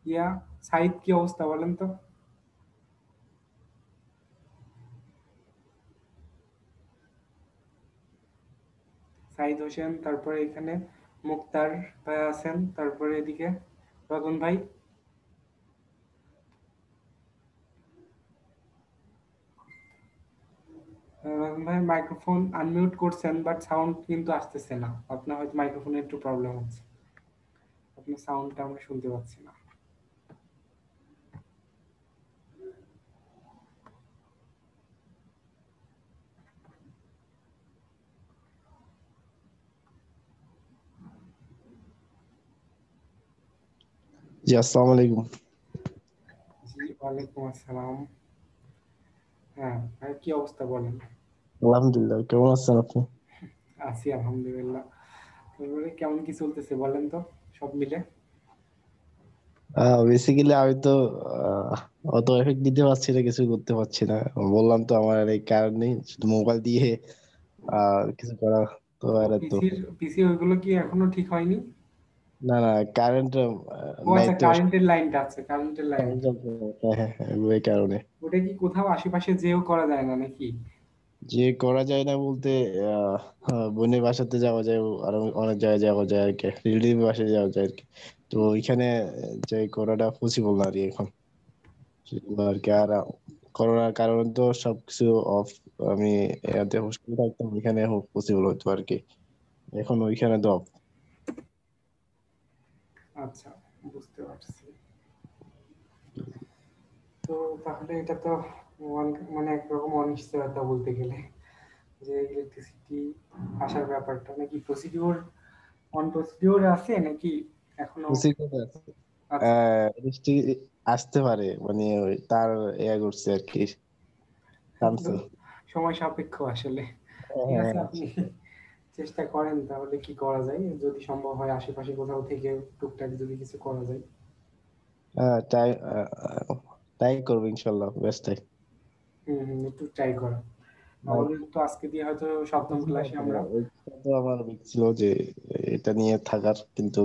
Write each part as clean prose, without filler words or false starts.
ইয়া, সাইদ কি অবস্থা বলেন তো? সাইদ হোসেন, তারপরে এখানে মুক্তার ভাই আছেন, তারপরে এদিকে রতন ভাই। রতন ভাই মাইক্রোফোন আনমিউট করছেন, বাট সাউন্ড কিন্তু আসতেছে না। আপনার হয়তো মাইক্রোফোনে একটু প্রবলেম হচ্ছে, আপনার সাউন্ডটা আমরা শুনতে পাচ্ছি না। জি, আসসালামু আলাইকুম। জি, ওয়ালাইকুম আসসালাম। হ্যাঁ ভাই, কি অবস্থা বলেন? আলহামদুলিল্লাহ, কেমন আছেন আপনি? আছি আলহামদুলিল্লাহ। তারপরে কেমন কি চলতেছে বলেন তো, সব মিলে? বেসিক্যালি আমি তো আহ, অত এফেক্ট দিতে পারছি না, কিছু করতে পারছি না। বললাম তো আমার এই কারণ নেই, শুধু মোবাইল দিয়ে কিছু করা তো ও, আর তো। পিসি ওইগুলো কি এখনো ঠিক হয়নি? না না, কারেন্ট ও নাই আচ্ছা, তো। কারেন্টের লাইনটা আছে, কারেন্টের ফ্যান লাইনটা। চলছে না। হ্যাঁ হ্যাঁ হ্যাঁ, ওই কারণে। ওটা কি কোথাও আশেপাশে যেও করা যায় না নাকি? যে করা যায় না বলতে বোনের বাসাতে যাওয়া যায়, আর অনেক জায়গায় যাওয়া যায় আর কি, রিলেটিভ বাসায় যাওয়া যায় আর কি। তো ওইখানে যে করাটা পসিবল না আর কি এখন, সেগুলো আর কি। আর করোনার কারণে তো সবকিছু অফ। আমি এতে হোস্টেলে থাকতাম, ওইখানে পসিবল হতো আর কি। এখন ওইখানে তো off। আচ্ছা, বুঝতে পারছি। তো তাহলে এটা তো মানে একরকম অনিশ্চয়তা বলতে গেলে, যে ইলেকট্রিসিটি আসার ব্যাপারটা নাকি প্রসিডিওর, অন প্রসিডিওর আছে নাকি এখনো? Procedure আছে। আচ্ছা, বৃষ্টি আসতে পারে, মানে ওই তার ইয়া করছে আর কি, কিন্তু টানছে। সময় সাপেক্ষ আসলে। ঠিক আছে, হ্যাঁ, আপনি চেষ্টা করেন তাহলে কি করা যায়, যদি সম্ভব হয় আশেপাশে কোথাও থেকে টুকটাক যদি কিছু করা যায়। তাই তাই করবো ইনশাল্লাহ, বেস্ট। একটু ট্রাই করা। আমাদের তো আজকে দিয়ে হয়তো সপ্তম ক্লাসে আমরা। ওইটা তো আমার weak ছিল যে এটা নিয়ে থাকার, কিন্তু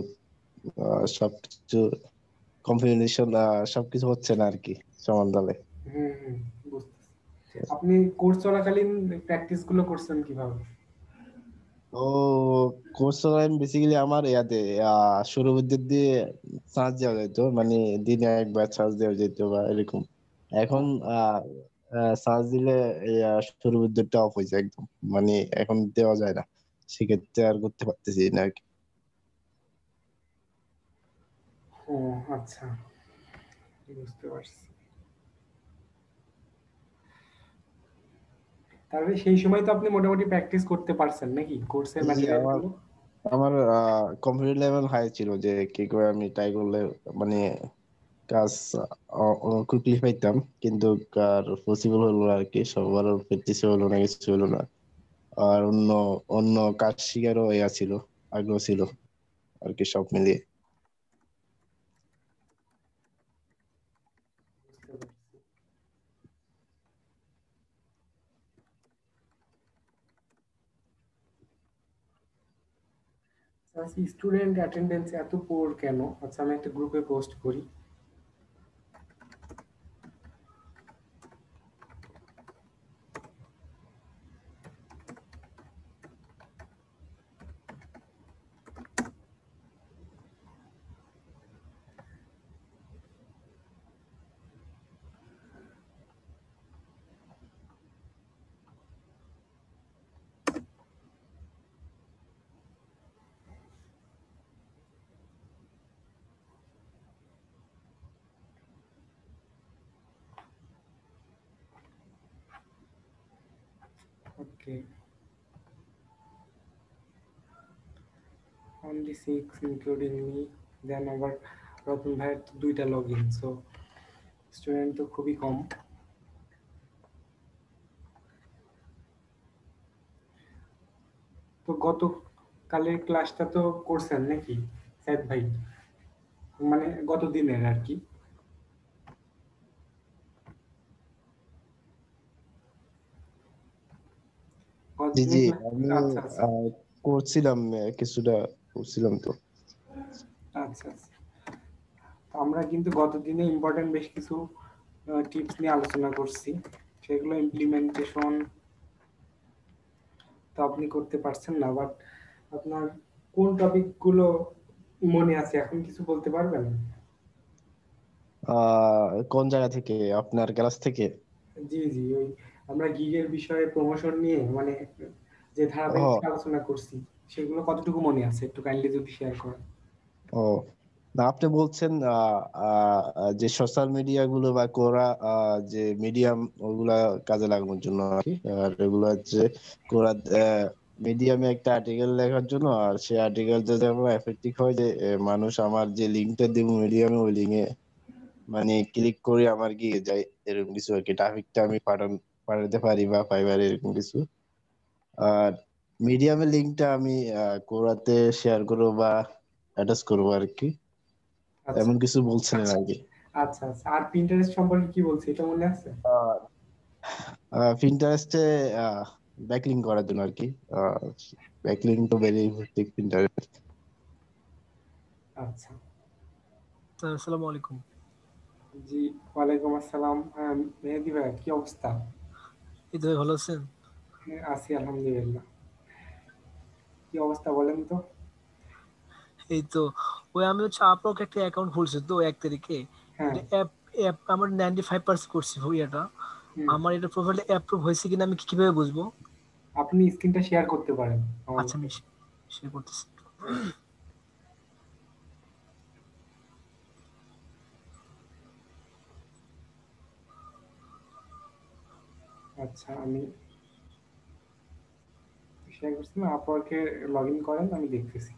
সবকিছু কম্বিনেশন, সবকিছু হচ্ছে না আর কি সমান তালে। বুঝতেছি। আপনি কোর্স চলাকালীন প্র্যাকটিস গুলো করছেন কিভাবে? ও, কোর্স আমি বেসিক্যালি আমার ইয়াতে সৌর বিদ্যুৎ দিয়ে চার্জ দেওয়া যেত, মানে দিনে একবার চার্জ দেওয়া যেত বা এরকম। এখন আহ চার্জ দিলে সৌর বিদ্যুৎটা অফ হয়ে যায় একদম, মানে এখন দেওয়া যায় না। সেক্ষেত্রে আর করতে পারতেছি না আর কি। ও আচ্ছা, বুঝতে পারছি। তাহলে সেই সময় তো আপনি মোটামুটি প্র্যাকটিস করতে পারছেন নাকি কোর্সের জি, ম্যাটেরিয়াল আমার গুলো? আমার কম্পিউটার লেভেল হাই ছিল, যে কি করে আমি ট্রাই করলে মানে কাজ কুইকলি পাইতাম, কিন্তু আর পসিবল হলো না আর কি। সবার প্র্যাকটিস হলো না, কিছু হলো না। আর অন্য অন্য কাজ শিখারও ইয়া ছিল, আগ্রহ ছিল আর কি, সব মিলিয়ে। বুঝতে পারছি। আচ্ছা, স্টুডেন্ট অ্যাটেন্ডেন্স এত পোর কেন? আচ্ছা, আমি একটা গ্রুপে পোস্ট করি। ওকে, অনলি 6 ইনক্লুডিং মি। দেন আবার রতন ভাইয়ের তো 2টা লগ ইন, সো স্টুডেন্ট তো খুবই কম। তো গত কালের ক্লাসটা তো করছেন নাকি স্যার ভাই? মানে গত দিনের আর কি। গত জি জি, দিনের আমি আচ্ছা আচ্ছা। আহ, করছিলাম, কিছুটা করছিলাম তো। আচ্ছা আচ্ছা। আমরা কিন্তু গত দিনে ইম্পর্টেন্ট বেশ কিছু টিপস নিয়ে আলোচনা করছি, সেগুলো ইমপ্লিমেন্টেশন তো আপনি করতে পারছেন না, বাট আপনার কোন টপিকগুলো মনে আছে এখন কিছু বলতে পারবেন? কোন জায়গা থেকে, আপনার ক্লাস থেকে? জি জি, ওই আমরা গিগের বিষয়ে প্রমোশন নিয়ে মানে যে ধারাবাহিক ও আলোচনা করছি, সেগুলো কতটুকু মনে আছে একটু কাইন্ডলি যদি শেয়ার করেন। ও না, আপনি বলছেন যে সোশ্যাল মিডিয়া গুলো বা কোরা যে মিডিয়াম ওগুলা কাজে লাগানোর জন্য আর কি। আর এগুলো হচ্ছে কোরা মিডিয়ামে একটা আর্টিকেল লেখার জন্য, আর সেই আর্টিকেলটা যেন এফেক্টিভ হয়, যে মানুষ আমার যে লিঙ্কটা দিব মিডিয়ামে, ওই লিঙ্কে মানে ক্লিক করে আমার গিয়ে যায়, এরকম কিছু আর কি। ট্রাফিকটা আমি পাঠাতে পারি বা ফাইবার এরকম কিছু। আর মিডিয়ামের লিঙ্কটা আমি কোরাতে শেয়ার করবো বা অ্যাটাচ করবো আর কি। আচ্ছা এমন কিছু বলছিলেন আগে। আচ্ছা আচ্ছা, আর পিন্টারেস্ট সম্পর্কে কি বলছি এটা মনে আছে? পিন্টারেস্টে ব্যাকলিং করার জন্য আর কি। ব্যাকলিং তো ভেরি ইম্পর্টেন্ট পিন্টারেস্ট। আচ্ছা, আসসালামু আলাইকুম। জি ওয়ালাইকুম আসসালাম। হ্যাঁ মেহেদি ভাই, কি অবস্থা? এই তো ভাই, ভালো আছেন? হ্যাঁ, আছি আলহামদুলিল্লাহ। কি অবস্থা বলেন তো? এই তো ওই আমি হচ্ছে আপলোক একটা অ্যাকাউন্ট খুলছি তো 1 তারিখে। হ্যাঁ। এটা অ্যাপ অ্যাপ আমার 95% করছি এটা। হুম। আমার এটা প্রোফাইলে অ্যাপ্রুভ হয়েছে কিনা আমি কিভাবে বুঝবো? আপনি স্ক্রিনটা শেয়ার করতে পারেন আমার আচ্ছা, আমি সাথে। শেয়ার করতেছি। আচ্ছা, আমি শেয়ার করছি না, আপওয়ার্কে লগ ইন করেন, আমি দেখতেছি।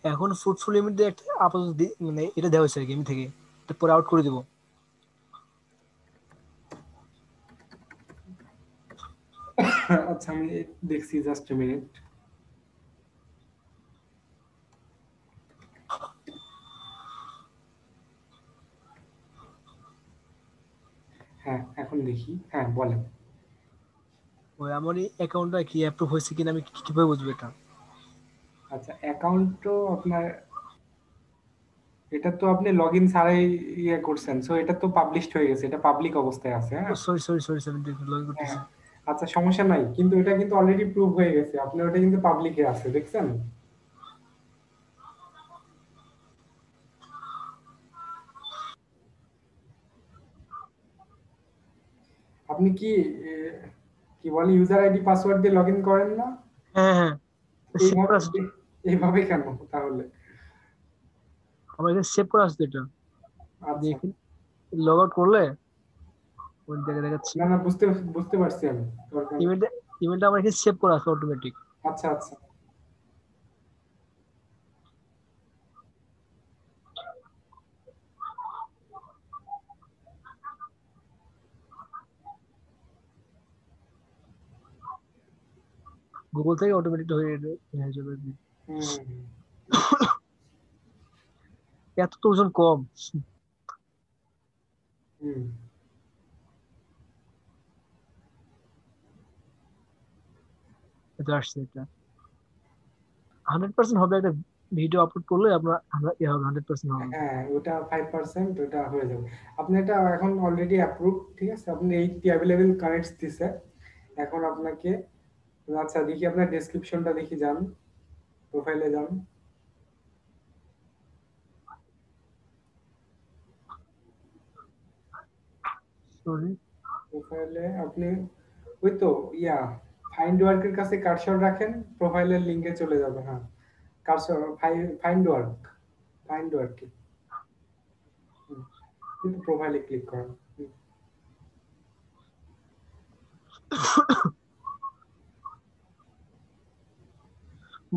এখন ফ্রুটফুল লিমিট দিয়ে একটা আপাতত মানে এটা দেওয়া হয়েছে গেম থেকে, এটা পরে আউট করে দিব। আচ্ছা, আমি দেখছি, জাস্ট মিনিট। হ্যাঁ এখন দেখি, হ্যাঁ বলেন। ওই আমার এই অ্যাকাউন্টটা কি অ্যাপ্রুভ হয়েছে কিনা আমি কিভাবে বুঝবো এটা? আচ্ছা, অ্যাকাউন্ট তো আপনার, এটা তো আপনি লগ ইন ছাড়াই ইয়ে করছেন, সো এটা তো পাবলিশড হয়ে গেছে, এটা পাবলিক অবস্থায় আছে। ও হ্যাঁ। সরি সরি সরি আমি লগ ইন হ্যাঁ, করতেছি। আচ্ছা সমস্যা নাই, কিন্তু এটা কিন্তু অলরেডি প্রুভ হয়ে গেছে, আপনার ওটা কিন্তু পাবলিকে আছে, দেখছেন? আপনি কি এ, কি বলে ইউজার আইডি পাসওয়ার্ড দিয়ে লগ ইন করেন না? হ্যাঁ হ্যাঁ, সেভ এইভাবে করা আছে। এইভাবে কেন তাহলে? আমার এখানে সেভ করা আছে তো এটা। আচ্ছা, দেখি লগ আউট করলে ওই দেখাচ্ছি। না না, বুঝতে বুঝতে পারছি আমি, দরকার নেই। ইমেলটা ইমেলটা আমার এখানে সেভ করা আছে অটোমেটিক। আচ্ছা আচ্ছা, গুগল থেকে অটোমেটিক হয়ে যাবে। হুম হুম, হুম। এত তো ওজন কম। হুম। এটা আসছে, এটা 100% হবে। একটা ভিডিও আপলোড করলে আপনার আমরা ইয়ে হবে, 100% হবে। হ্যাঁ, ওটা 5%, ওটা হয়ে যাবে। আপনি এটা এখন অলরেডি অ্যাপ্রুভ, ঠিক আছে, আপনি 80 অ্যাভেলেবেল কারেক্টস দিছে। এখন আপনাকে, আচ্ছা দেখি আপনার ডেসক্রিপশনটা দেখি, যান প্রোফাইলে যান। সরি। প্রোফাইলে আপনি ওই তো ইয়া ফাইন্ড ওয়ার্কের কাছে কার্সর রাখেন, প্রোফাইলের লিংকে চলে যাবে। হ্যাঁ, কার্সর ফাইন্ড ওয়ার্ক, ফাইন্ড ওয়ার্কে কিন্তু প্রোফাইলে ক্লিক করেন। হুম।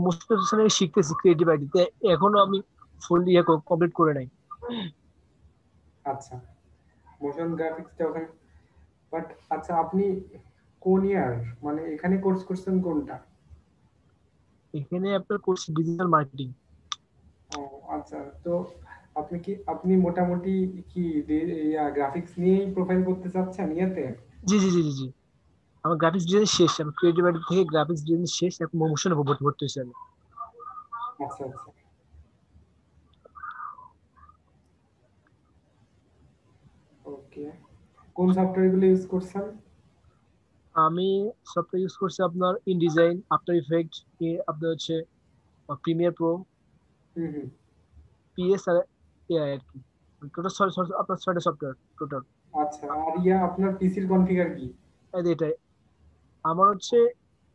মোস্ট অফ আমি শিখতেছি ক্রিয়েটিভ আইডিতে, এখনো আমি ফুল ইয়ে কমপ্লিট করে নাই। আচ্ছা, মোশন গ্রাফিক্সটা ওখানে, বাট আচ্ছা আচ্ছা, আপনি কোন ইয়ার, মানে এখানে কোর্স করছেন কোনটা? এখানে আপনার করছি ডিজিটাল মার্কেটিং। ও আচ্ছা, তো আপনি মোটামুটি কি গ্রাফিক্স নিয়েই প্রোফাইল করতে চাচ্ছেন ইয়েতে? জি জি জি জি জি। আমার গ্রাফিক্স ডিজাইন শেষ, আমি ক্রিয়েটিভ রাইটিং থেকে গ্রাফিক্স ডিজাইন শেষ, এখন মোশনে ভর্তি ভর্তি হয়েছি আমি। আচ্ছা আচ্ছা, ওকে। কোন সফটওয়্যার গুলো ইউজ করছেন? আমি সফটওয়্যার ইউজ করছি আপনার ইনডিজাইন, আফটার ইফেক্ট, আপনার হচ্ছে প্রিমিয়ার প্রো, হুম হুম। পিএস আর এআই আর কি। টোটাল আপনার 6টা সফটওয়্যার টোটাল। আচ্ছা, আর আপনার পিসির কনফিগার কি? এটাই আমার হচ্ছে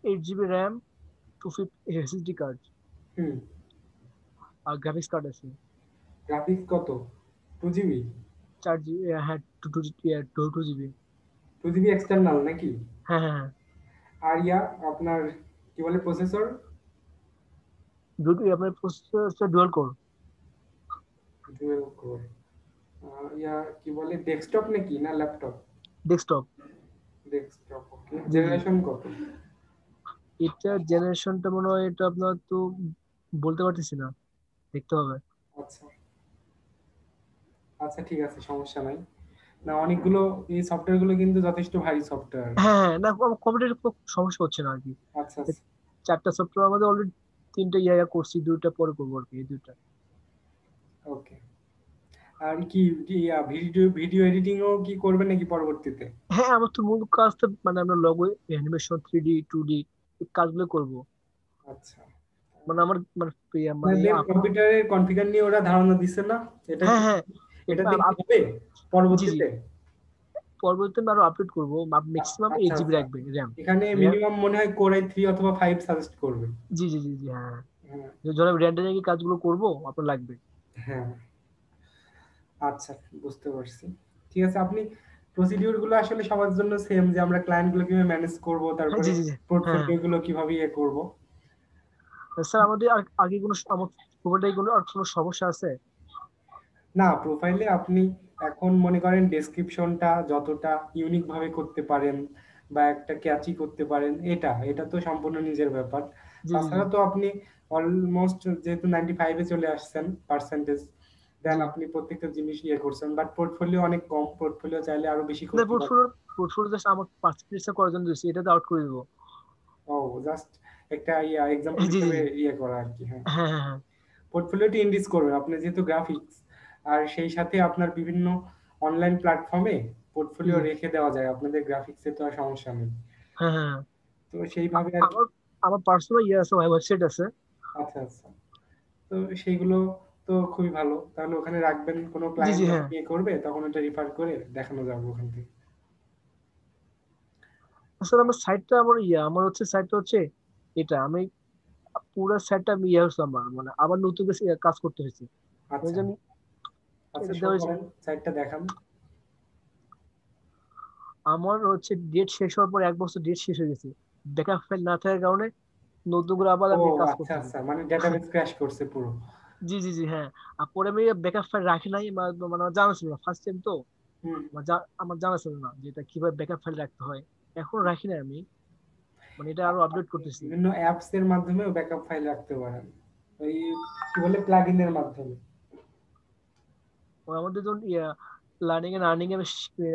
8 জিবি র্যাম, 250 এসএসডি কার্ড, হুম। আর গ্রাফিক্স কার্ড আছে গ্রাফিক্স কত? 2 জিবি? 4 জিবি, হ্যাঁ, 2 জিবি। 2 জিবি এক্সটার্নাল নাকি? হ্যাঁ হ্যাঁ হ্যাঁ। আর আপনার কি বলে প্রসেসর? দুটো আপনার processor dual core. Dual core. কি বলে ডেস্কটপ নাকি না ল্যাপটপ? ডেস্কটপ। ডেস্কটপ, ওকে। জি জি। জেনারেশন কত? এটা জেনারেশনটা মনে হয় এটা আপনার তো বলতে পারতেছি না, দেখতে হবে। আচ্ছা আচ্ছা, ঠিক আছে, সমস্যা নাই। না, অনেকগুলো এই সফটওয়্যার গুলো কিন্তু যথেষ্ট ভারী সফটওয়্যার। হ্যাঁ হ্যাঁ, না কম্পিউটারের কোনো সমস্যা হচ্ছে না আর কি। আচ্ছা আচ্ছা, 4টা সফটওয়্যার আমাদের অলরেডি, 3টা ইয়া করছি, 2টা পরে করবো আর কি, এই 2টা। ওকে। আর কি ভিডিও ভিডিও এডিটিংও কি করবেন নাকি পরবর্তীতে? হ্যাঁ, আমার তো মূল কাজ তো মানে আমরা লগো, অ্যানিমেশন, 3D 2D এই কাজগুলো করব। আচ্ছা, মানে আমার মানে মানে আপনাদের কম্পিউটারের কনফিগার নিয়ে ওরা ধারণা দিচ্ছে না? এটা হ্যাঁ কি, হ্যাঁ। এটা এটা দিয়ে কি হবে জি জি, পরবর্তীতে? পরবর্তীতে আমি আরো আপডেট করবো। ম্যাক্সিমাম এইট আচ্ছা জিবি আচ্ছা, রাখবে র্যাম। এখানে র্যাম, মিনিমাম মনে হয় কোর i3 অথবা 5 সাজেস্ট করবে। জি জি জি জি, হ্যাঁ। হ্যাঁ যখন আমি র্যান্ডারিং কাজগুলো করবো আপনার লাগবে। হ্যাঁ, আচ্ছা, বুঝতে পারছি। ঠিক আছে, আপনি প্রসিডিউর গুলো আসলে সবার জন্য সেম, যে আমরা ক্লায়েন্ট গুলো কিভাবে ম্যানেজ করব, হ্যাঁ, তারপরে জি জি জি, হ্যাঁ। পোর্টফোলিও গুলো কিভাবে করব। স্যার আমাদের আর আগে কোনো আমার প্রোফাইলটাই কোনো আর কোনো সমস্যা আছে? না, প্রোফাইলে আপনি এখন মনে করেন ডেসক্রিপশনটা যতটা ইউনিক ভাবে করতে পারেন বা একটা ক্যাচি করতে পারেন, এটা তো সম্পূর্ণ নিজের ব্যাপার। জি জি জি তাছাড়া তো আপনি অলমোস্ট যেহেতু 95-এ চলে আসছেন পার্সেন্টেজ, দেন জি। আপনি প্রত্যেকটা জিনিস করছেন, বাট পোর্টফোলিও অনেক কম। পোর্টফোলিও চাইলে আরো বেশি না, করতে পারেন। পোর্টফোলিও জাস্ট আমার পার্সেন্টেজটা করার জন্য দিচ্ছি, এটাতে আউট করে দেবো। ও, জাস্ট একটা এক্সাম্পল জি জি হিসেবে জি, করা আর কি, হ্যাঁ। হ্যাঁ হ্যাঁ হ্যাঁ। পোর্টফোলিওটি ইনরিচ করবেন আপনি যেহেতু গ্রাফিক্স, আর সেই সাথে আপনার বিভিন্ন অনলাইন প্ল্যাটফর্মে জি পোর্টফোলিও জি, রেখে দেওয়া যায়, আপনাদের গ্রাফিক্সে তো আর সমস্যা নেই। হ্যাঁ হ্যাঁ হ্যাঁ। তো সেইভাবে আর কি। আমার আমার পার্সোনাল ইয়ে আছে, ওয়েবসাইট আছে। আচ্ছা আচ্ছা, তো সেইগুলো তো খুবই ভালো, তাহলে ওখানে রাখবেন, কোনো জি ক্লায়েন্ট জি, যখন হ্যাঁ। করবে তখন ওটা রিফার করে দেখানো যাবে ওখান থেকে। আসলে আমার সাইটটা আমার আমার হচ্ছে সাইটটা হচ্ছে এটা আমি পুরো সাইটটা আমি হচ্ছে আমার মানে আবার নতুন করে কাজ করতে হয়েছে। ওই আচ্ছা যে আমি আচ্ছা, এটা শো দেওয়া হয়েছে। করেন, সাইটটা দেখান। আমার হচ্ছে ডেট শেষ হওয়ার পর 1 বছর ডেট শেষ হয়ে গেছে, ব্যাকআপ ফাইল না থাকার কারণে নতুন করে আবার ও আমি কাজ আচ্ছা করতেছি। আচ্ছা, মানে ডেটাবেস ক্র্যাশ করছে পুরো। জি জি জি, হ্যাঁ। আর পরে আমি ব্যাকআপ ফাইল রাখি নাই, মানে আমার জানা ছিল না, ফার্স্ট টাইম তো। হুম। আমার জানা ছিল না যে এটা কিভাবে ব্যাকআপ ফাইল রাখতে হয়। এখন রাখি না আমি, মানে এটা আরো আপডেট আপনি করতেছি। বিভিন্ন অ্যাপস এর মাধ্যমেও ব্যাকআপ ফাইল রাখতে পারেন, ওই কি বলে প্লাগইনের মাধ্যমে। ও আমাদের যখন লার্নিং এন্ড আর্নিং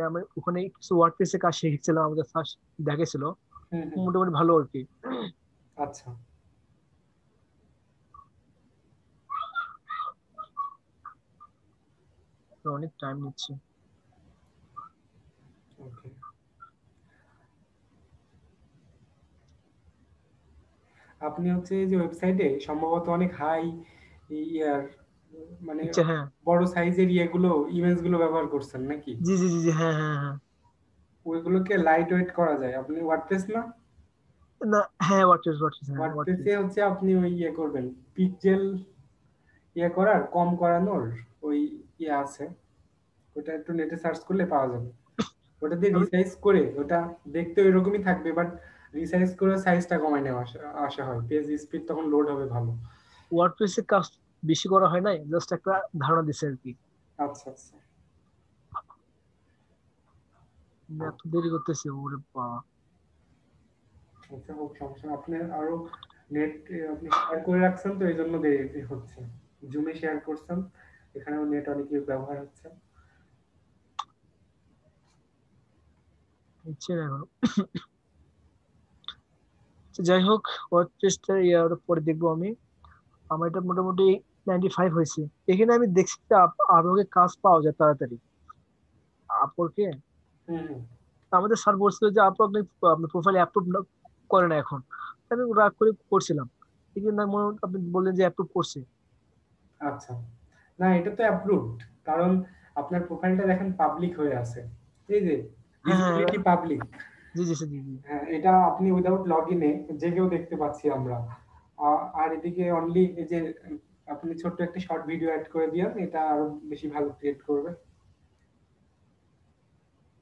আমি ওখানে কিছু ওয়ার্ডপ্রেসে কাজ শিখেছিলাম, আমাদের ফার্স্ট দেখেছিল, হুম হুম। মোটামুটি ভালো আর কি। আচ্ছা, তো অনেক টাইম নিচ্ছে। ওকে। আপনি হচ্ছে এই যে ওয়েবসাইটে সম্ভবত অনেক হাই ইয়ার, মানে আচ্ছা, হ্যাঁ। বড় সাইজের ইমেজ গুলো ব্যবহার করছেন নাকি? জি জি জি জি, হ্যাঁ হ্যাঁ হ্যাঁ। ওইগুলোকে লাইট ওয়েট করা যায়, আপনি ওয়ার্ডপ্রেস না? না, হ্যাঁ, ওয়ার্ডপ্রেস, হ্যাঁ ওয়ার্ডপ্রেসে ওয়ার্ডপ্রেস। হচ্ছে আপনি ওই করবেন, পিক্সেল করার কম করানোর ওই আছে, ওটা একটু নেটে সার্চ করলে পাওয়া যাবে। ওটা দিয়ে আমি রিসাইজ করে ওটা দেখতে ওইরকমই থাকবে, বাট রিসাইজ করে সাইজটা কমায় নেওয়া আসা হয়, পেজ স্পিড তখন লোড হবে ভালো। ওয়ার্ডপ্রেসে কাজ বেশি করা হয় নাই, জাস্ট একটা ধারণা দিছে আর কি। আচ্ছা আচ্ছা, এত দেরি করতেছে ওরে বাবা। আচ্ছা হোক, সমস্যা না। আপনি আরো নেট আপনি শেয়ার করে রাখছেন তো এই জন্য দেরি হচ্ছে। জুমে শেয়ার করছেন, এখানেও নেট অনেক ব্যবহার হচ্ছে। হচ্ছে না এখনো। তো যাই হোক, ওয়ার্ড টেস্টটা ইয়ার পরে দেখবো আমি। আমার এটা মোটামুটি 95 হয়েছে। এখানে আমি দেখছি যে আরোগ্য কাজ পাওয়া যায় তাড়াতাড়ি আপরকে। হুম হুম। আমাদের স্যার বলছিল যে আপু আপনি আপনার প্রোফাইল অ্যাপ্রুভ করে না এখন। আমি রাগ করে করছিলাম, কিন্তু না আপনি বললেন যে অ্যাপ্রুভ করছে। আচ্ছা, না এটা তো অ্যাপ্রুভড, কারণ আপনার প্রোফাইলটা দেখেন পাবলিক হয়ে আছে, এই যে হ্যাঁ হ্যাঁ, ভিজিবিলিটি পাবলিক। জি জি স্যার, জি জি। হ্যাঁ, এটা আপনি উইদাউট লগ ইনে যে কেউ দেখতে পাচ্ছি আমরা। আর এদিকে অনলি এই যে আপনি ছোট্ট একটা শর্ট ভিডিও অ্যাড করে দিয়েন, এটা আরো বেশি ভালো ক্রিয়েট করবে।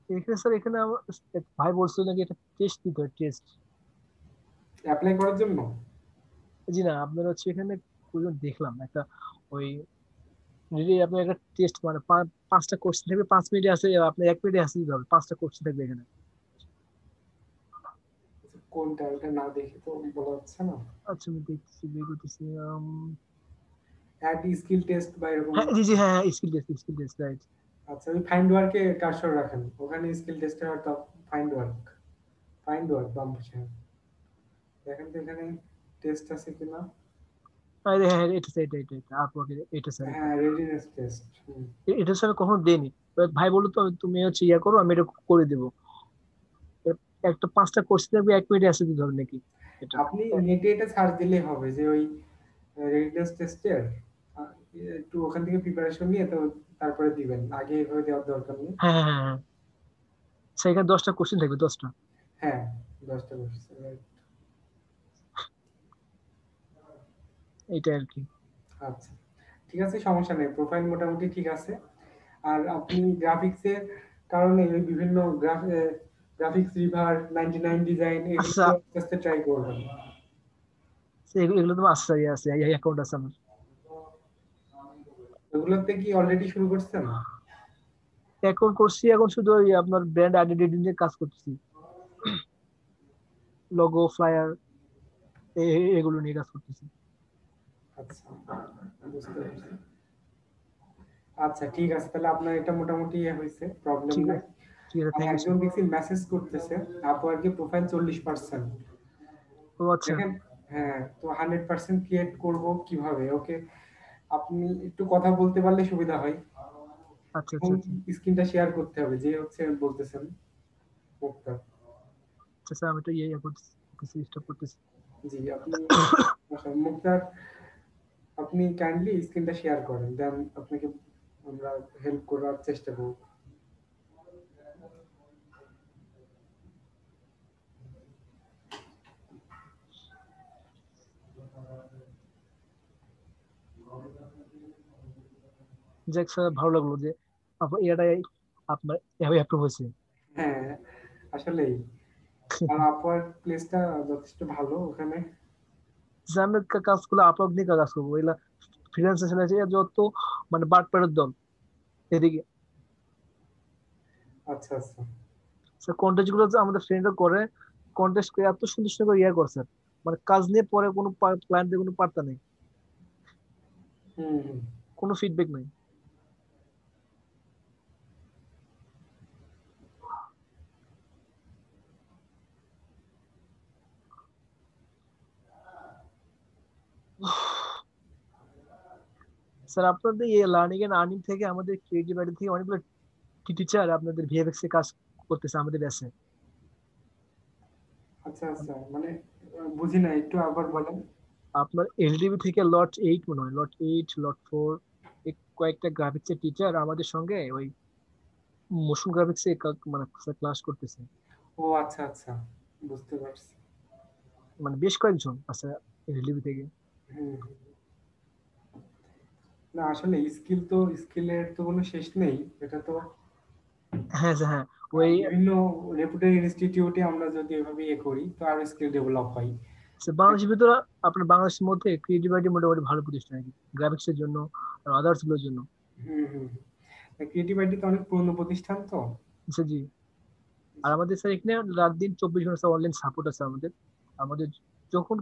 এখানে স্যার, এখানে ভাই বলছিল নাকি এটা টেস্ট দিতে হয়, টেস্ট। অ্যাপ্লাই করার জন্য। জি না, আপনার হচ্ছে এখানে কোনজন দেখলাম একটা ওই যদি আপনার একটা টেস্ট মানে 5টা কোশ্চেন থাকবে, 5 মিনিটে আছে, আপনি 1 মিনিটে আসতে দিতে হবে, 5টা কোশ্চেন থাকবে এখানে। কোনটা, ওটা না দেখে তো বলা হচ্ছে না। আচ্ছা আমি দেখতেছি, বের করতেছি। অ্যাড স্কিল টেস্ট বা এরকম। হ্যাঁ জি জি, হ্যাঁ হ্যাঁ, skill test, skill test, right. আচ্ছা, ওই ফাইন্ড ওয়ার্কে কার্সর রাখেন, ওখানে স্কিল টেস্টের হয়তো ফাইন্ড ওয়ার্ক, ফাইন্ড ওয়ার্ক বাম পাশে দেখেন তো এখানে টেস্ট আছে কিনা। হ্যাঁ হ্যাঁ হ্যাঁ, এটা স্যার, এটা আপনাকে, এটা স্যার, এটা হ্যাঁ, রেডিনেস টেস্ট। এটা স্যার কখনো দেয়নি। ভাই বললো তো তুমি হচ্ছে ইয়া করো, আমি এটা করে দেবো। একটা 5টা কোর্স থাকবে, 1 মিনিটে আসতে দিতে হবে নাকি এটা? আপনি নেটে এটা সার্চ দিলেই হবে যে ওই রেডিনেস টেস্টের একটু ওখান থেকে প্রিপারেশন নিয়ে তো তারপরে দিবেন, আগে এভাবে দেওয়ার দরকার নেই। হ্যাঁ হ্যাঁ হ্যাঁ হ্যাঁ, স্যার এখানে 10টা কোশ্চেন থাকবে, 10টা। হ্যাঁ, 10টা কোশ্চেন। এইটা আর কি। আচ্ছা, ঠিক আছে, সমস্যা নেই, প্রোফাইল মোটামুটি ঠিক আছে। আর আপনি গ্রাফিক্সের কারণে ওই বিভিন্ন গ্রাফিক্স রিভার 99 ডিজাইন এগুলো আচ্ছা, আস্তে আস্তে ট্রাই করবেন। এগুলো এগুলো তো আছে, আছে অ্যাকাউন্ট আছে আমার। ওগুলোতে কি অলরেডি শুরু করছেন? অ্যাকাউন্ট করছি, এখন শুধু ওই আপনার ব্র্যান্ড আইডেন্টিটি নিয়ে কাজ করতেছি, লোগো, ফ্লায়ার, এগুলো নিয়ে কাজ করতেছি। আচ্ছা, বুঝতে পারছি। আচ্ছা ঠিক আছে, তাহলে আপনার এটা মোটামুটি হয়েছে, প্রবলেম ঠিক নাই। আছে, ঠিক আছে, আর থ্যাংক ইউ একজন স্যার। দেখছি মেসেজ করতেছে, আপওয়ার্কে প্রোফাইল 40%। ও আচ্ছা দেখেন, হ্যাঁ, তো 100% ক্রিয়েট করব কিভাবে ওকে? আপনি একটু কথা বলতে পারলে সুবিধা হয়, আচ্ছা এবং আচ্ছা আচ্ছা স্ক্রিনটা শেয়ার করতে হবে যে হচ্ছে বলতেছেন মুক্তার। আচ্ছা স্যার, আমি তো ইয়ে করতেছি, স্টপ করতেছি। জি, আপনি আচ্ছা, মুক্তার, আপনি কাইন্ডলি স্ক্রিনটা শেয়ার করেন, দেন আপনাকে আমরা হেল্প করার চেষ্টা করব। যাক স্যার, ভালো লাগলো যে আপনার এটাই আপনার এভাবে অ্যাপ্রুভ হয়েছে। হ্যাঁ, আসলেই। আর আপওয়ার্ক প্লেসটা যথেষ্ট ভালো ওখানে। যে আমি কাজগুলো আপলোড নিয়ে কাজ করবো, এগুলা ফ্রিল্যান্সার আছে যত, মানে বাটপারের দল এদিকে। আচ্ছা আচ্ছা। স্যার কন্টেস্ট গুলো যে আমাদের ফ্রেন্ডরা করে, কন্টেস্ট করে এত সুন্দর সুন্দর করে ইয়ে করছে, মানে কাজ নিয়ে পরে কোনো ক্লায়েন্টদের কোনো পাত্তা নেই, হুম হুম। কোনো ফিডব্যাক নেই। স্যার আপনাদের এই লার্নিং এন্ড আর্নিং থেকে, আমাদের ক্রিয়েটিভ আইডি থেকে অনেকগুলো টিচার আপনাদের ভিএফএক্স এ কাজ করতেছে আমাদের ব্যাচে। আচ্ছা আচ্ছা, মানে বুঝি না, একটু আবার বলেন। আপনার এলডিবি থেকে লট 8 মনে হয়, লট 8, লট 4, এই কয়েকটা গ্রাফিক্স এর টিচার আমাদের সঙ্গে ওই মোশন গ্রাফিক্স এ মানে ক্লাস করতেছে। ও আচ্ছা আচ্ছা, বুঝতে পারছি। মানে বেশ কয়েকজন আছে এলডিবি থেকে। হুম। না আসলে স্কিলের তো কোনো শেষ নেই, এটা তো হ্যাঁ স্যার, হ্যাঁ ওই বিভিন্ন রেপুটেড ইনস্টিটিউটে আমরা যদি এভাবে ইয়ে করি তো আরো স্কিল ডেভেলপ হয়। বাংলাদেশের ভিতরে, আপনার বাংলাদেশের মধ্যে ক্রিয়েটিভ আইডি মোটামুটি ভালো প্রতিষ্ঠান আর কি, গ্রাফিক্স এর জন্য আর আদার্স গুলোর জন্য। হুম হুম। ক্রিয়েটিভ আইটি তো অনেক পুরনো প্রতিষ্ঠান তো। আচ্ছা জি। আর আমাদের স্যার এখানে রাত দিন 24 ঘন্টা অনলাইন সাপোর্ট আছে আমাদের। আমাদের যখন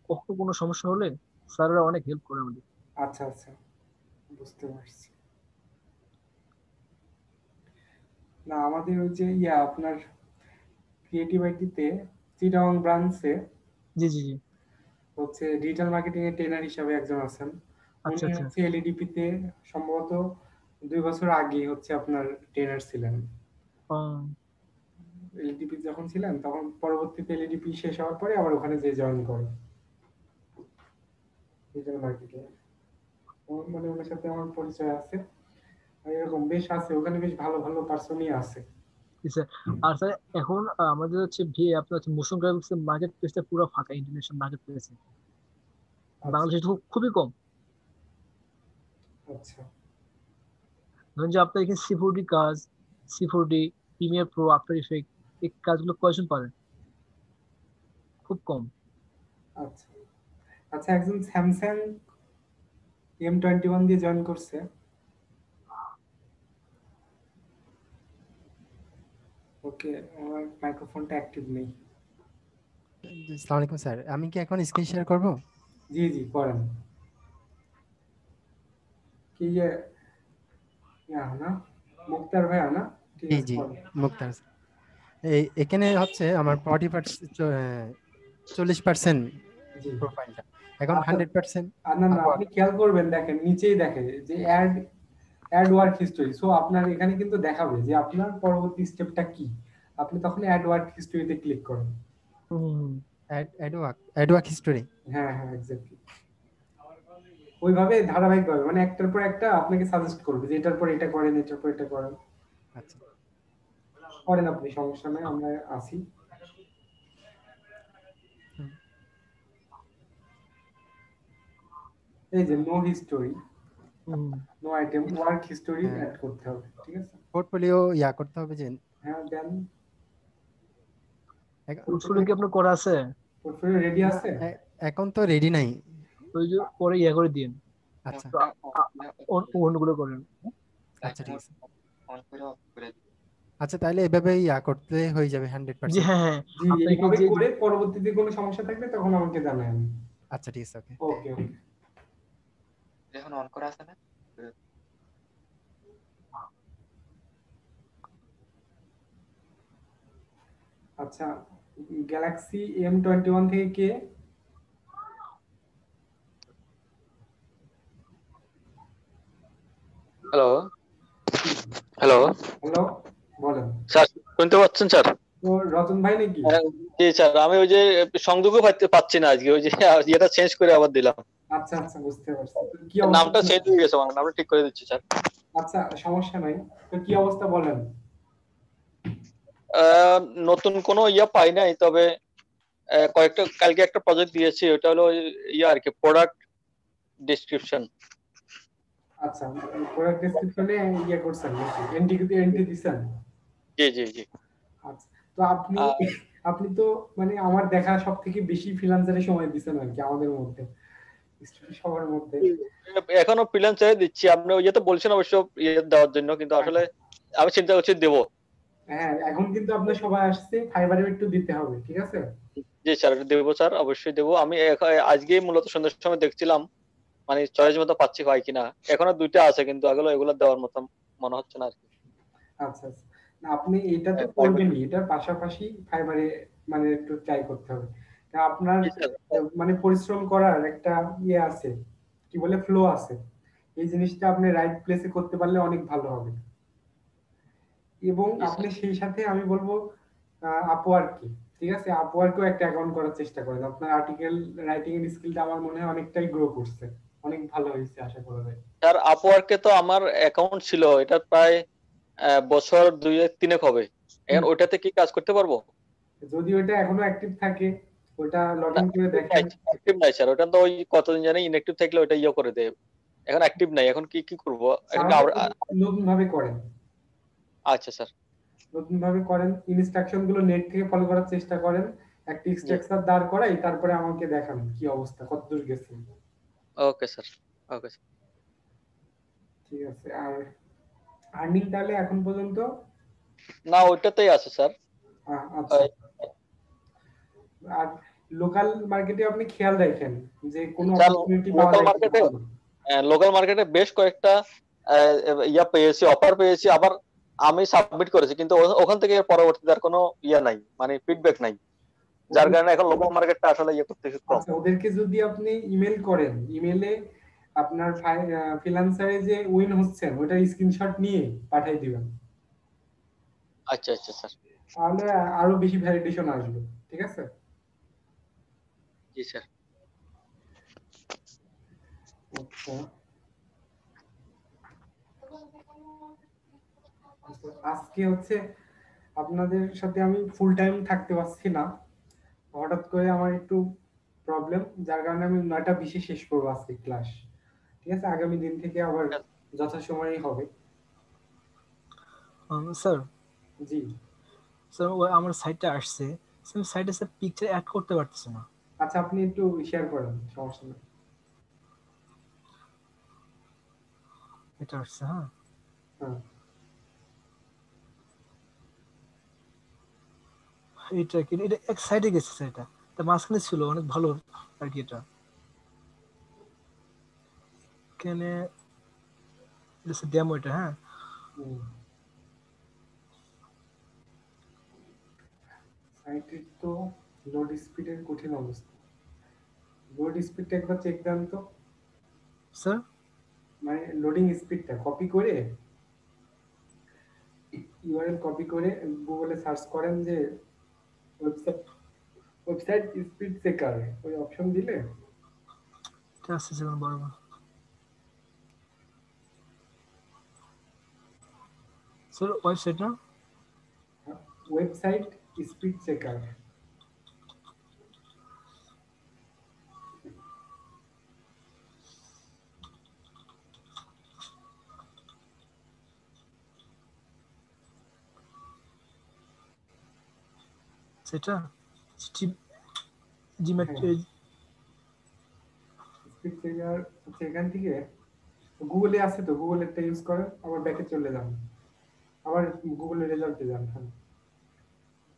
কখনো কোনো সমস্যা হলে স্যাররা অনেক হেল্প করে আমাদের। আচ্ছা আচ্ছা, বুঝতে পারছি। না আমাদের ওই যে আপনার ক্রিয়েটিভ আইটিতে চিটাগং ব্রাঞ্চে জি জি জি। হচ্ছে ডিজিটাল মার্কেটিং এর ট্রেনার হিসাবে একজন আছেন। আচ্ছা উনি আচ্ছা। হচ্ছে এলইডিপি তে সম্ভবত 2 বছর আগে হচ্ছে আপনার ট্রেনার ছিলেন। ও, এলইডিপি যখন ছিলেন তখন পরবর্তীতে এলইডিপি শেষ হওয়ার পরে আবার ওখানে যে জয়েন করে ডিজিটাল মার্কেটিং। মানে ওনার সাথে আমার পরিচয় আছে। আর এরকম বেশ আছে ওখানে, বেশ ভালো ভালো পার্সনই আছে। জি স্যার। আর স্যার এখন আমাদের হচ্ছে আপনার হচ্ছে মোশন গ্রাফিক্স মার্কেট প্লেসটা পুরো ফাঁকা, ইন্টারন্যাশনাল মার্কেট প্লেসে আচ্ছা বাংলাদেশে খুবই কম। আচ্ছা ধরুন যে আপনার এখানে C4D কাজ, C4D, Premiere Pro, after effect, এই কাজগুলো কয়জন পারেন? খুব কম। আচ্ছা আচ্ছা, একজন স্যামসাং M21 দিয়ে জয়েন করছে। ওকে, আমার মাইক্রোফোনটা অ্যাক্টিভ নেই। আসসালামু আলাইকুম স্যার, আমি কি এখন স্ক্রিন শেয়ার করব? জি জি করেন। কি না মুক্তার ভাই না? ঠিক জি আছে জি, করেন। মুক্তার স্যার। এখানে হচ্ছে আমার 40% জি প্রোফাইলটা, এখন আচ্ছা। 100%। না না, আপনি খেয়াল করবেন, দেখেন নিচেই দেখে যে অ্যাড ওয়ার্ক হিস্টোরি। সো আপনার এখানে কিন্তু দেখাবে যে আপনার পরবর্তী স্টেপটা কি। আপনি তখন অ্যাড ওয়ার্ক হিস্টোরিতে ক্লিক করেন। হুম। Add work history. হ্যাঁ হ্যাঁ এক্স্যাক্টলি, ওইভাবে ধারাবাহিকভাবে মানে একটার পর একটা আপনাকে সাজেস্ট করবে যে এটার পর এটা করেন, এটার পর এটা করেন। আচ্ছা। করেন আপনি, সমস্যা নেই, আমরা আছি। হুম। এই যে নো হিস্টোরি, হুম। নো আইটেম, ওয়ার্ক হিস্টোরি হ্যাঁ, অ্যাড করতে হবে, ঠিক আছে? পোর্টফোলিও করতে হবে যে হ্যাঁ দেন। পোর্টফোলিও কি আপনার করা আছে? পোর্টফোলিও রেডি না, আছে? এখন তো রেডি নাই। ওই যে পরে করে দিন, আচ্ছা অন্যগুলো করেন। আচ্ছা, ঠিক আছে। আচ্ছা, তাহলে এভাবে করতে হয়ে যাবে জি 100%। হ্যাঁ হ্যাঁ। জি, আপনাকে এইভাবে যে করে পরবর্তীতে কোনো সমস্যা থাকলে তখন আমাকে জানাবেন। আচ্ছা, ঠিক আছে, ওকে। ওকে ওকে। আচ্ছা, গ্যালাক্সি M21 থেকে কে? হ্যালো হ্যালো হ্যালো, বলেন। স্যার, শুনতে পাচ্ছেন স্যার? তো রতন ভাই নাকি? জি স্যার, আমি ওই যে সংযোগও পাচ্ছি না আজকে, ওই যে ইয়েটা চেঞ্জ করে আবার দিলাম। আচ্ছা আচ্ছা, বুঝতে পারছি। তো কি নামটা অবস্থা? চেঞ্জ হয়ে গেছে, আমার নামটা ঠিক করে দিচ্ছি স্যার। আচ্ছা, সমস্যা নাই। তো কি অবস্থা বলেন। নতুন কোনো পাই নাই, তবে কয়েকটা কালকে একটা প্রজেক্ট দিয়েছি, ওটা হলো আর কি প্রোডাক্ট ডেসক্রিপশন। আচ্ছা, প্রোডাক্ট ডেসক্রিপশনে করছেন নাকি? এন্ট্রি দিছেন? জি জি জি। আচ্ছা, তো আপনি আহ, আপনি তো মানে আমার দেখা সবথেকে বেশি ফ্রিল্যান্সারে সময় দিছেন আর কি আমাদের মধ্যে, সবার মধ্যে। এখনো ফ্রিল্যান্সারে দিচ্ছি। আপনি ওই তো বলছেন অবশ্য দেওয়ার জন্য, কিন্তু আসলে আমি চিন্তা করছি দেবো। হ্যাঁ, এখন কিন্তু আপনার সবাই আসছে, ফাইবারে একটু দিতে হবে, ঠিক আছে? জি স্যার, দেবো স্যার, অবশ্যই দেবো। আমি আজকেই মূলত সন্ধ্যার সময় দেখছিলাম, মানে চয়েস মতো পাচ্ছি হয় কিনা। এখনো 2টা আছে, কিন্তু এগুলো দেওয়ার মতো মনে হচ্ছে না আর কি। আচ্ছা আচ্ছা, না আপনি এটা তো Private- করবেনই, এটার পাশাপাশি ফাইবারে মানে একটু ট্রাই করতে হবে। তা আপনার জি স্যার। মানে পরিশ্রম করার একটা আছে, কি বলে ফ্লো আছে। এই জিনিসটা আপনি রাইট প্লেসে করতে পারলে অনেক ভালো হবে। এবং জি আপনি স্যার। সেই সাথে আমি বলবো আপওয়ার্কে, ঠিক আছে, আপওয়ার্কেও একটা অ্যাকাউন্ট করার চেষ্টা করেন। আপনার আর্টিকেল রাইটিং এর স্কিলটা আমার মনে হয় অনেকটাই গ্রো করছে, অনেক ভালো হয়েছে আশা করা যায়। স্যার, আপওয়ার্কে তো আমার অ্যাকাউন্ট ছিল, এটা প্রায় বছর 2-3 হবে। এখন ওইটাতে কি কাজ করতে পারবো? যদি ওটা এখনো অ্যাক্টিভ থাকে, ওটা লগ না, ইন করে দেখেন। অ্যাক্টিভ নাই স্যার, ওটা তো ওই কতদিন জানি ইনঅ্যাক্টিভ থাকলে ওটা করে দেয়। এখন অ্যাক্টিভ নাই, এখন কি কি করবো? এখন কি তাহলে নতুন ভাবে করেন, আচ্ছা স্যার। নতুন ভাবে করেন, ইনস্ট্রাকশন গুলো নেট থেকে ফলো করার চেষ্টা করেন। একটা জি, স্ট্রাকচার দাঁড় করাই, তারপরে আমাকে দেখান কি অবস্থা, কতদূর গেছে। Okay sir, okay sir. ঠিক আছে। আর আর্নিং তাহলে এখন পর্যন্ত না ওইটাতেই আছে স্যার। আচ্ছা। আর লোকাল মার্কেটে আপনি খেয়াল রাখেন যে কোনো স্যার অপরচুনিটি পাওয়া লোকাল যায় কিনা মার্কেটে ভালো। লোকাল মার্কেটে বেশ কয়েকটা ইয়া পেয়েছি, অফার পেয়েছি, আবার আমি সাবমিট করেছি, কিন্তু ওখান থেকে এর পরবর্তীতে আর কোনো ইয়া নাই, মানে ফিডব্যাক নাই, যার কারণে এখন লোকাল মার্কেটটা আসলে ইয়ে করতেছি কম। আচ্ছা, ওদেরকে যদি আপনি ইমেল করেন, ইমেলে আপনার ফ্রিল্যান্সারে যে উইন হচ্ছেন ওটার স্ক্রিনশট নিয়ে পাঠিয়ে দিবেন, আচ্ছা আচ্ছা স্যার। তাহলে আরো বেশি ভ্যালিডেশন আসবে। ঠিক আছে? জি স্যার। আচ্ছা, আজকে হচ্ছে আপনাদের সাথে আমি ফুল টাইম থাকতে পারছি না, হঠাৎ করে আমার একটু প্রবলেম, যার কারণে আমি 9টা 20-এ শেষ করবো আজকে ক্লাস। ঠিক আছে? আগামী দিন থেকে আবার যথাসময়েই হবে। স্যার জি। স্যার আমার সাইটটা আসছে, সাইটে স্যার পিকচার অ্যাড করতে পারতেছে না। আচ্ছা, আপনি একটু শেয়ার করেন, সমস্যা নেই। এটা আসছে, হ্যাঁ হ্যাঁ, এটা কি, এটা এক সাইডে গেছে স্যার, এটা তা মাঝখানে ছিল অনেক ভালো আর কি। এটা এখানে ডেমো, এটা হ্যাঁ। সাইটের তো লোড স্পিডের কঠিন অবস্থা। লোড স্পিডটা একবার চেক দেন তো, স্যার মানে লোডিং স্পিডটা কপি করে, ইউআরএল কপি করে গুগলে সার্চ করেন যে ওয়েবসাইট ওয়েবসাইট স্পিড চেকার, ওই অপশন দিলে এটা আসছে যেমন বরাবর। স্যার ওয়েবসাইট না, ওয়েবসাইট স্পিড চেকার। সেটা জিমেট। স্পিড চেকার হচ্ছে এখান থেকে গুগলে আছে, তো গুগলেরটা ইউজ করেন, আবার ব্যাকে চলে যান, আবার গুগলের রেজাল্টে যান।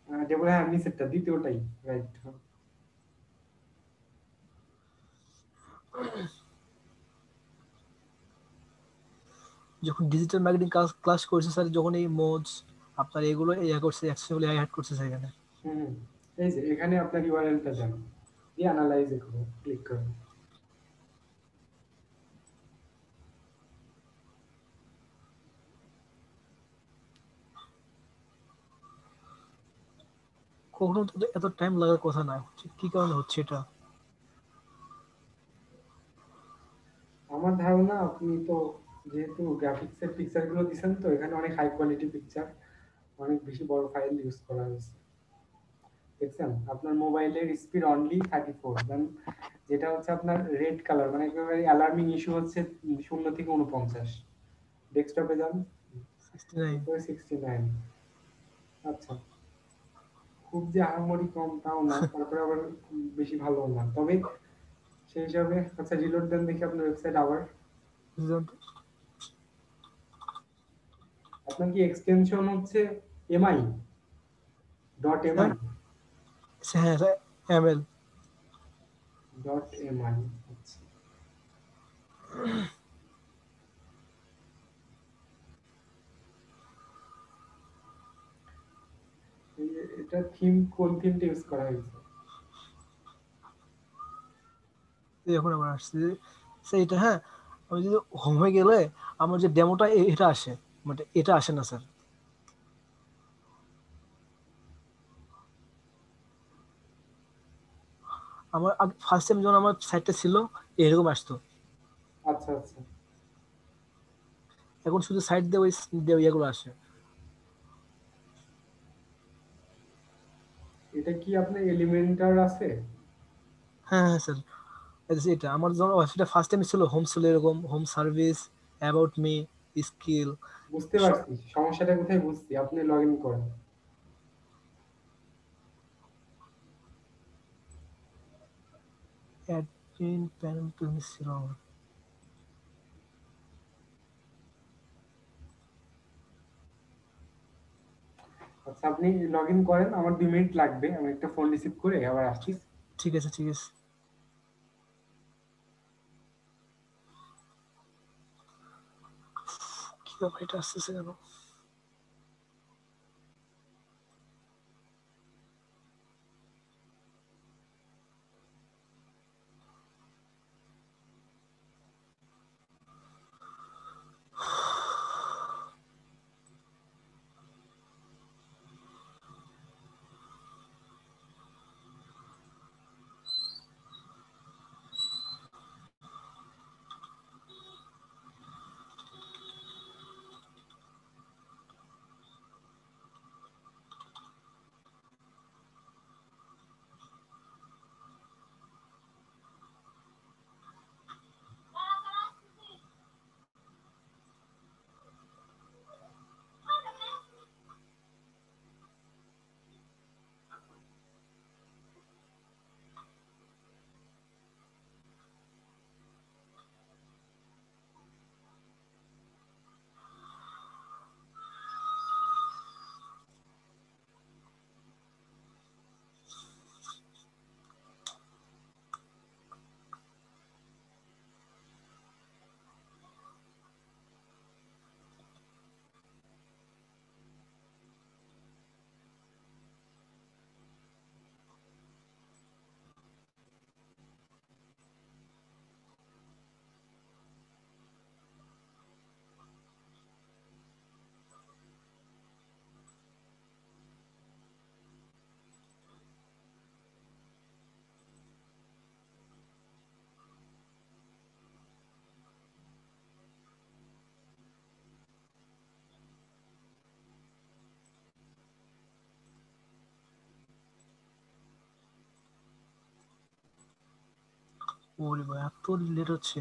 হ্যাঁ, যেমন হ্যাঁ নিচেরটা দ্বিতীয়টাই রাইট। যখন ডিজিটাল মার্কেটিং ক্লাস করছে স্যার, যখন এই মোডস আপনার এগুলো ইয়া করছে, অ্যাকশনগুলো অ্যাড করছে সেখানে। হুম, এই যে এখানে আপনার ইউআরএলটা দেন, দিয়ে অ্যানালাইজ করুন, ক্লিক করুন। কখনো তো এত টাইম লাগার কথা না, কি কারণে হচ্ছে এটা? আমার ধারণা আপনি তো যেহেতু গ্রাফিক্সের পিকচার গুলো দিচ্ছেন, তো এখানে অনেক হাই কোয়ালিটি পিকচার, অনেক বেশি বড় ফাইল ইউজ করা হয়েছে। দেখছেন আপনার মোবাইলের স্পিড অনলি 34, দেন যেটা হচ্ছে আপনার রেড কালার, মানে একেবারে অ্যালার্মিং ইস্যু হচ্ছে 0 থেকে 49। ডেস্কটপে যান, 69। 69। আচ্ছা, খুব যে আহামরি কম তাও না, তারপরে আবার বেশি ভালো না, তবে সেই হিসাবে। আচ্ছা, রিলোড দেন দেখি আপনার ওয়েবসাইট আবার। আপনার কি এক্সটেনশন হচ্ছে এমআই ডট এমআই হ্যাঁ স্যার, এমএল। Dot MI? আচ্ছা, এটা থিম, কোন থিমটা ইউজ করা হয়েছে? এখন আবার আসছে স্যার এটা, হ্যাঁ। আমি যদি হোমে গেলে আমার যে ডেমোটা এটা আসে, মানে এটা আসে না স্যার। আমার ফার্স্ট টাইম যখন আমার সাইটটা ছিল এরকম আসতো, আচ্ছা আচ্ছা, এখন শুধু সাইট দিয়ে ওই ইয়েগুলো আসে। এটা কি আপনার এলিমেন্টার আছে? হ্যাঁ হ্যাঁ স্যার, এটা আমার যখন ওয়েবসাইটটা ফার্স্ট টাইম ছিল, হোম ছিল এরকম, home service, about me, skill. বুঝতে পারছি সমস্যাটা কোথায়, বুঝছি, আপনি লগ ইন করেন। অ্যাডমিন প্যানেল তো ছিল আমার। আচ্ছা, আপনি লগ ইন করেন, আমার 2 মিনিট লাগবে, আমি একটা ফোন রিসিভ করে আবার আসছি। ঠিক আছে ঠিক আছে। কি ব্যাপার, এটা আসতেছে কেন? ওরে ভাই, এত লেট হচ্ছে।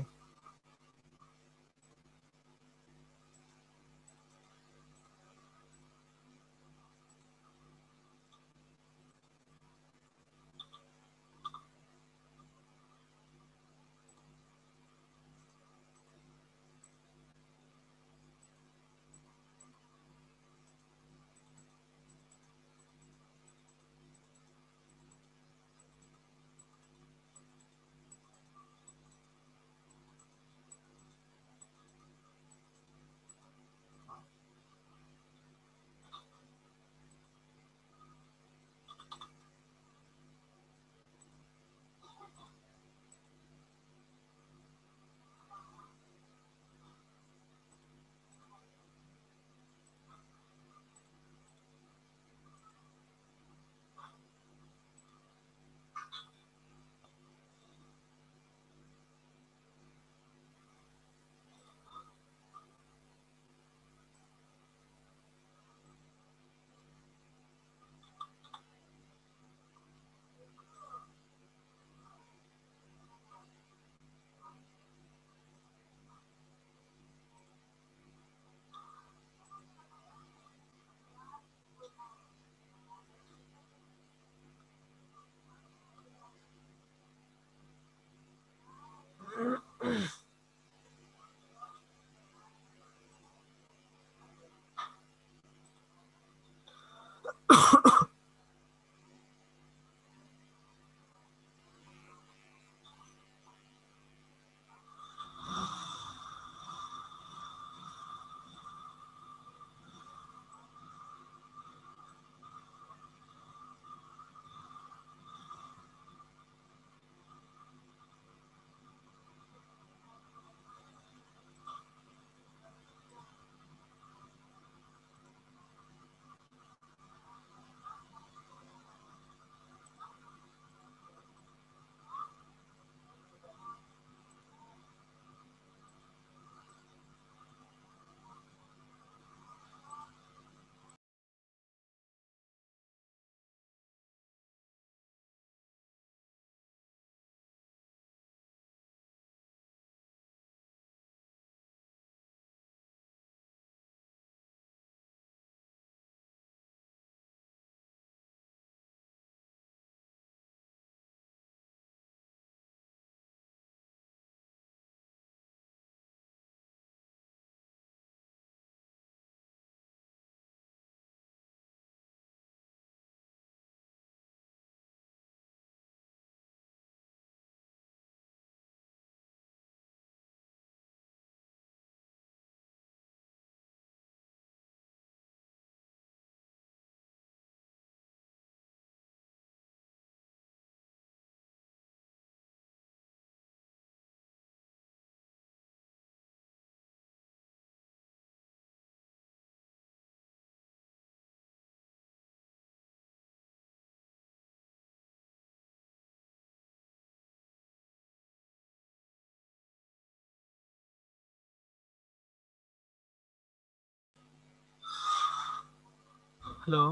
হ্যালো,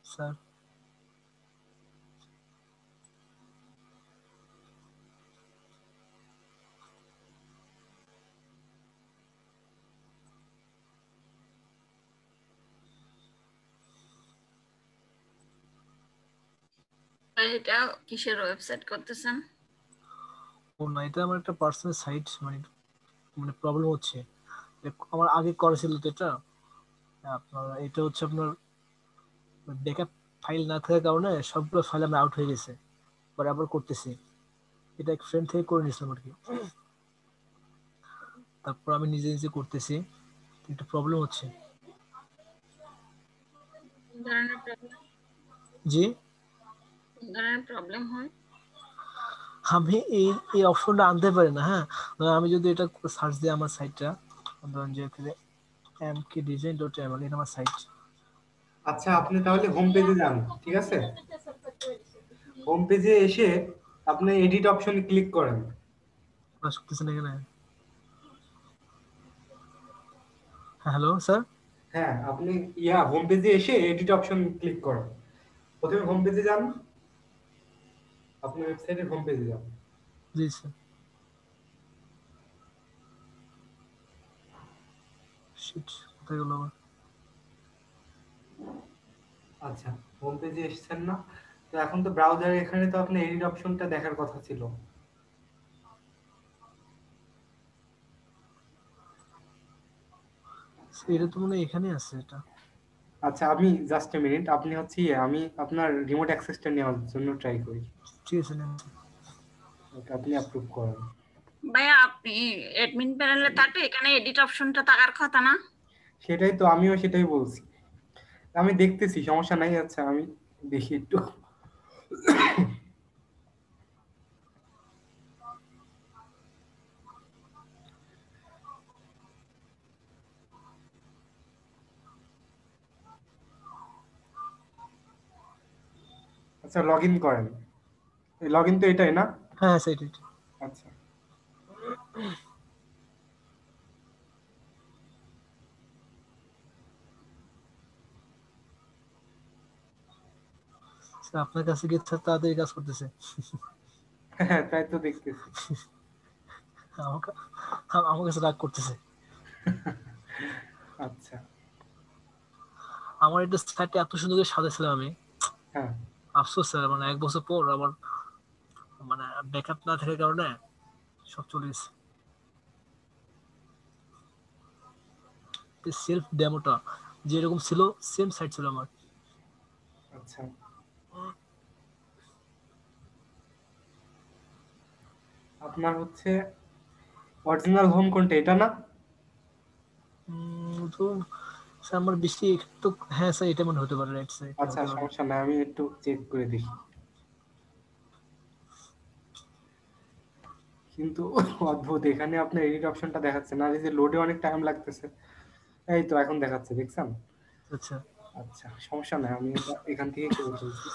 স্যার এটা কিসের ওয়েবসাইট করতেছেন? ও না, এটা আমার একটা পার্সোনাল সাইট, মানে মানে প্রবলেম হচ্ছে। আমার আগে করা ছিল তো এটা, আপনার এটা হচ্ছে আপনার ব্যাকআপ ফাইল না থাকার কারণে সবগুলো ফাইল আমার আউট হয়ে গেছে, পরে আবার করতেছি। এটা এক ফ্রেন্ড থেকে করে নিয়েছিলাম আর কি, তারপর আমি নিজে নিজে করতেছি, একটু প্রবলেম হচ্ছে। কোন ধরনের প্রবলেম? জি, কোন ধরনের প্রবলেম হয়? আমি এই এই অপশনটা আনতে পারি না। হ্যাঁ, আমি যদি এটা সার্চ দিই আমার সাইটটা, ধরুন যে mkdesign.ml, এটা আমার সাইট। আচ্ছা, আপনি তাহলে হোম পেজে যান, ঠিক আছে? হোম পেজে এসে আপনি এডিট অপশনে ক্লিক করেন। ক্লাস করতেছেন এখানে? হ্যাঁ, হ্যালো স্যার। হ্যাঁ, আপনি হোম পেজে এসে এডিট অপশন ক্লিক করেন। প্রথমে হোম পেজে যান, আপনি ওয়েবসাইটের হোম পেজে যান। জি স্যার। শিট, কোথায় গেল আমার? আচ্ছা, হোম পেজে এসেছেন না? তো এখন তো ব্রাউজারে এখানে তো আপনি এডিট অপশনটা দেখার কথা ছিল। এটা তো মনে হয় এখানে আছে এটা। আচ্ছা, আমি জাস্ট এ মিনিট, আপনি হচ্ছে আমি আপনার রিমোট অ্যাক্সেসটা নেওয়ার জন্য ট্রাই করি। ঠিক আছে, নেন। ওকে, আপনি অ্যাপ্রুভ করেন। ভাইয়া আপনি অ্যাডমিন প্যানেলে থাকলে এখানে এডিট অপশনটা থাকার কথা না? সেটাই তো, আমিও সেটাই বলছি। আমি দেখতেছি, সমস্যা নাই। আচ্ছা, আমি দেখি একটু। আচ্ছা, লগ ইন করেন। লগ ইন তো এটাই না? হ্যাঁ স্যার, এটা। আচ্ছা, স্যার আপনার কাছে গিয়ে স্যার তাড়াতাড়ি কাজ করতেছে। হ্যাঁ তাই তো দেখতেছি। আমাকে আমার কাছে রাগ করতেছে। আচ্ছা, আমার এটা সাইটটা এত সুন্দর করে সাজাইছিলাম আমি, হ্যাঁ আফসোস স্যার, মানে 1 বছর পর আবার মানে ব্যাকআপ না থাকার কারণে সব চলে গেছে। সেলফ ডেমোটা যেরকম ছিল সেম সাইট ছিল আমার। আচ্ছা, আপনার হচ্ছে অরিজিনাল হোম কোনটা, এটা না? তো স্যার আমার বেশি একটু, হ্যাঁ স্যার এটা মনে হতে পারে, রাইট স্যার, এটা আচ্ছা, হতে পারে। সমস্যা নাই, আমি একটু চেক করে দেখি। কিন্তু অদ্ভুত, এখানে আপনার এডিট অপশনটা দেখাচ্ছে না, এই যে লোডে অনেক টাইম লাগতেছে। এই তো এখন দেখাচ্ছে, দেখছেন? আচ্ছা, আচ্ছা, সমস্যা নাই, আমি এটা এখান থেকে করে ফেলছি।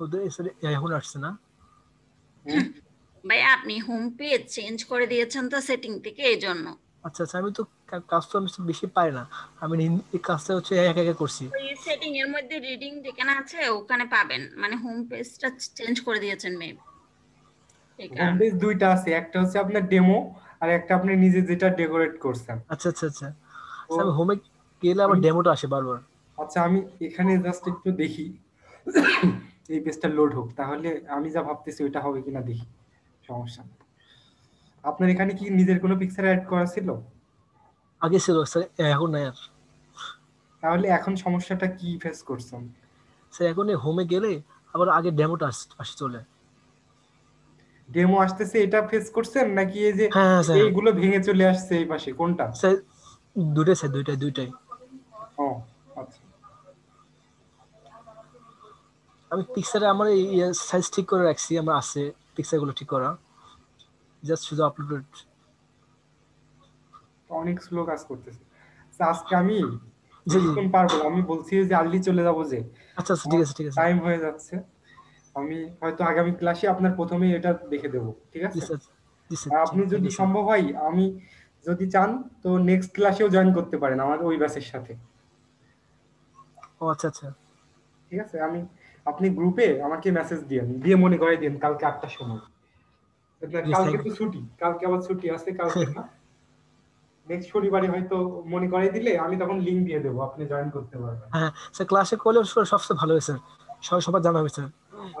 ওদের স্যার এখন আসছে না? হুম? ভাইয়া আপনি হোম পেজ চেঞ্জ করে দিয়েছেন তো সেটিং থেকে, এই জন্য। আচ্ছা আচ্ছা, আমি তো কাজ তো আমি তো বেশি পারি না, আমি এই কাজটা হচ্ছে একা একা করছি। ওই সেটিং এর মধ্যে রিডিং যেখানে আছে ওখানে পাবেন, মানে হোম পেজটা চেঞ্জ করে দিয়েছেন মেবি, এই হোম কারণে। পেজ দুইটা আছে, একটা হচ্ছে আপনার ডেমো, আর একটা আপনি নিজে যেটা ডেকোরেট করছেন। আচ্ছা আচ্ছা আচ্ছা, তো আমি হোমে গেলে আবার আমি ডেমোটা আসে বারবার। আচ্ছা, আমি এখানে জাস্ট একটু দেখি এই পেজটা লোড হোক, তাহলে আমি যা ভাবতেছি ওইটা হবে কিনা দেখি। সমস্যা নেই। আপনার এখানে কি নিজের কোনো পিকচার অ্যাড করা ছিল? আগে ছিল স্যার, এখন নাই আর। তাহলে এখন সমস্যাটা কি ফেস করছেন? স্যার এখন হোমে গেলে আবার আগে ডেমোটা আসে চলে। ডেমো আসতেছে এটা ফেস করছেন নাকি এই যে হ্যাঁ হ্যাঁ স্যার, এইগুলো ভেঙে চলে আসছে এই পাশে, কোনটা? স্যার দুইটাই স্যার, দুইটাই। ও আচ্ছা। আমি পিকচারে আমার এই সাইজ ঠিক করে রাখছি, আমার আছে পিকচার গুলো ঠিক করা, জাস্ট শুধু আপলোড। অনেক স্লো কাজ করতেছে। আচ্ছা, আজকে আমি জি জি, বেশিক্ষণ পারবো না। আমি বলছি যে আর্লি চলে যাবো, যে আচ্ছা আচ্ছা, ঠিক আমার আছে ঠিক আছে। টাইম হয়ে যাচ্ছে। আমি হয়তো আগামী ক্লাসে আপনার প্রথমেই এটা দেখে দেবো, ঠিক জি আছে? স্যার, জি স্যার, আর আপনি থ্যাংক যদি ইউ স্যার। সম্ভব হয়, আমি যদি চান তো নেক্সট ক্লাসেও জয়েন করতে পারেন আমার ওই ব্যাচের সাথে, ও আচ্ছা আচ্ছা, ঠিক আছে? আপনি গ্রুপে আমাকে মেসেজ দিয়ে মনে করে দিন কালকে 8টার সময়। জি কালকে থ্যাংক তো ছুটি, কালকে আবার ছুটি আছে, কালকে না, নেক্সট শনিবারে হয়তো মনে করে দিলে আমি তখন লিংক দিয়ে দেবো, আপনি জয়েন করতে পারবেন। হ্যাঁ স্যার, ক্লাসে করলে সবচেয়ে ভালো হয় স্যার, সবার জানা হবে স্যার।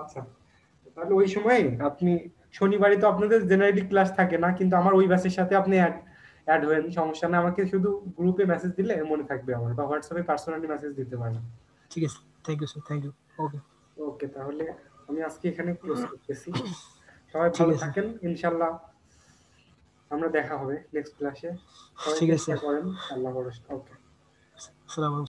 আচ্ছা, তাহলে ওই সময় আপনি, শনিবারে তো আপনাদের জেনারেলি ক্লাস থাকে না, কিন্তু আমার ওই ব্যাচের সাথে আপনি অ্যাড হবেন, সমস্যা না। আমাকে শুধু গ্রুপে মেসেজ দিলে মনে থাকবে আমার, বা হোয়াটসঅ্যাপে পার্সোনালি মেসেজ দিতে পারেন। ঠিক আছে, thank you sir, thank you. Okay, okay, তাহলে আমি আজকে এখানে ক্লোজ করতেছি। সবাই ঠিক ভালো আছে, থাকেন, ইনশাল্লাহ আমরা দেখা হবে নেক্সট ক্লাসে। সবাই ঠিক আছে চেষ্টা স্যার। করেন। আল্লাহ ভরসা। ওকে। আসসালামু আলাইকুম।